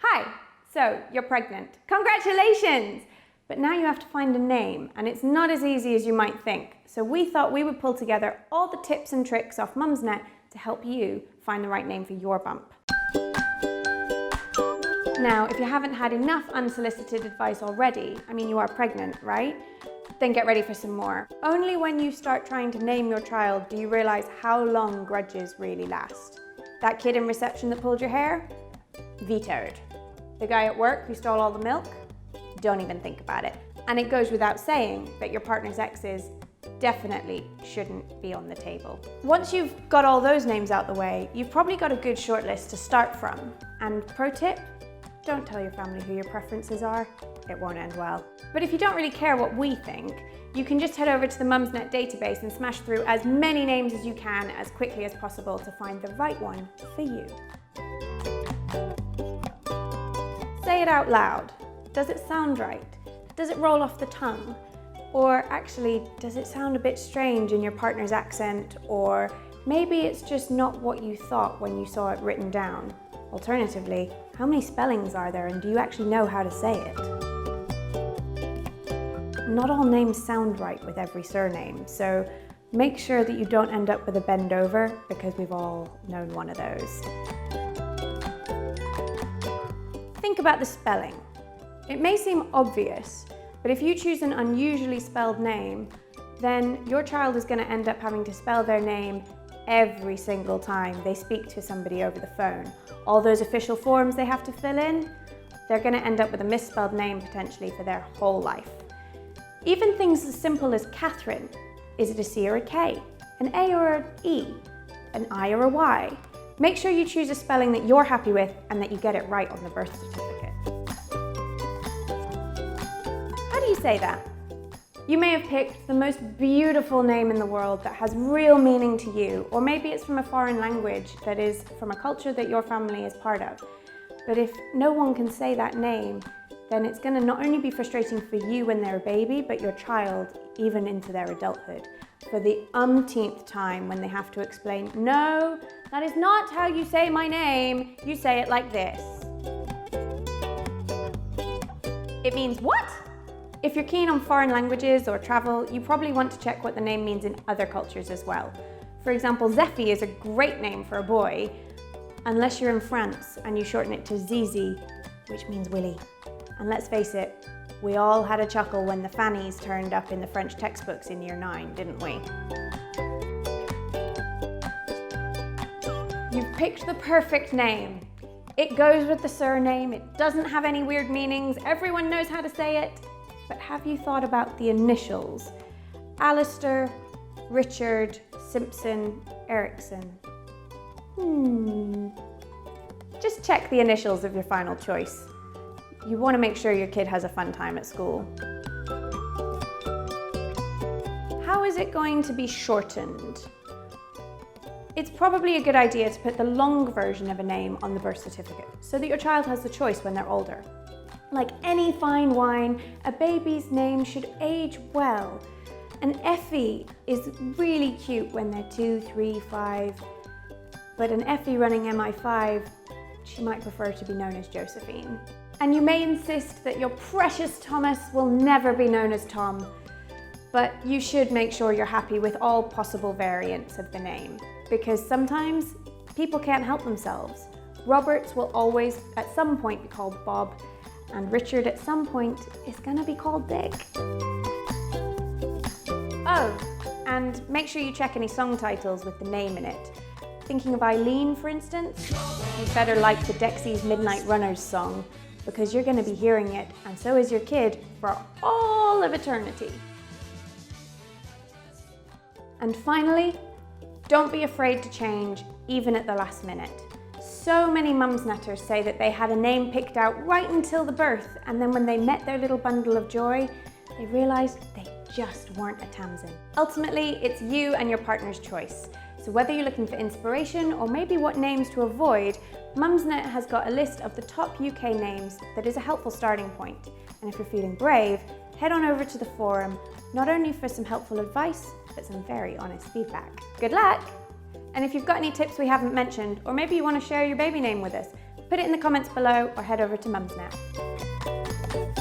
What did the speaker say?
Hi, so you're pregnant. Congratulations! But now you have to find a name, and it's not as easy as you might think. So we thought we would pull together all the tips and tricks off Mumsnet to help you find the right name for your bump. Now, if you haven't had enough unsolicited advice already, I mean, you are pregnant, right? Then get ready for some more. Only when you start trying to name your child do you realize how long grudges really last. That kid in reception that pulled your hair? Vetoed. The guy at work who stole all the milk? Don't even think about it. And it goes without saying that your partner's exes definitely shouldn't be on the table. Once you've got all those names out the way, you've probably got a good shortlist to start from. And pro tip, don't tell your family who your preferences are. It won't end well. But if you don't really care what we think, you can just head over to the Mumsnet database and smash through as many names as you can as quickly as possible to find the right one for you. Say it out loud. Does it sound right? Does it roll off the tongue? Or actually, does it sound a bit strange in your partner's accent? Or maybe it's just not what you thought when you saw it written down. Alternatively, how many spellings are there and do you actually know how to say it? Not all names sound right with every surname, so make sure that you don't end up with a bend over, because we've all known one of those. Think about the spelling. It may seem obvious, but if you choose an unusually spelled name, then your child is going to end up having to spell their name every single time they speak to somebody over the phone. All those official forms they have to fill in, they're going to end up with a misspelled name potentially for their whole life. Even things as simple as Catherine. Is it a C or a K? An A or an E? An I or a Y? Make sure you choose a spelling that you're happy with and that you get it right on the birth certificate. How do you say that? You may have picked the most beautiful name in the world that has real meaning to you, or maybe it's from a foreign language that is from a culture that your family is part of. But if no one can say that name, then it's going to not only be frustrating for you when they're a baby, but your child even into their adulthood. For the umpteenth time when they have to explain, no, that is not how you say my name, you say it like this. It means what? If you're keen on foreign languages or travel, you probably want to check what the name means in other cultures as well. For example, Zeffy is a great name for a boy, unless you're in France and you shorten it to Zizi, which means Willy. And let's face it, we all had a chuckle when the fannies turned up in the French textbooks in year 9, didn't we? You've picked the perfect name. It goes with the surname, it doesn't have any weird meanings, everyone knows how to say it. But have you thought about the initials? Alistair, Richard, Simpson, Erickson. Just check the initials of your final choice. You want to make sure your kid has a fun time at school. How is it going to be shortened? It's probably a good idea to put the long version of a name on the birth certificate so that your child has the choice when they're older. Like any fine wine, a baby's name should age well. An Effie is really cute when they're 2, 3, 5, but an Effie running MI5, she might prefer to be known as Josephine. And you may insist that your precious Thomas will never be known as Tom, but you should make sure you're happy with all possible variants of the name, because sometimes people can't help themselves. Roberts will always at some point be called Bob, and Richard at some point is gonna be called Dick. Oh, and make sure you check any song titles with the name in it. Thinking of Eileen, for instance? You'd better like the Dexys Midnight Runners song, because you're gonna be hearing it, and so is your kid, for all of eternity. And finally, don't be afraid to change, even at the last minute. So many Mumsnetters say that they had a name picked out right until the birth, and then when they met their little bundle of joy, they realized they just weren't a Tamsin. Ultimately, it's you and your partner's choice. So whether you're looking for inspiration or maybe what names to avoid, Mumsnet has got a list of the top UK names that is a helpful starting point. And if you're feeling brave, head on over to the forum, not only for some helpful advice, but some very honest feedback. Good luck! And if you've got any tips we haven't mentioned, or maybe you want to share your baby name with us, Put it in the comments below or head over to Mumsnet.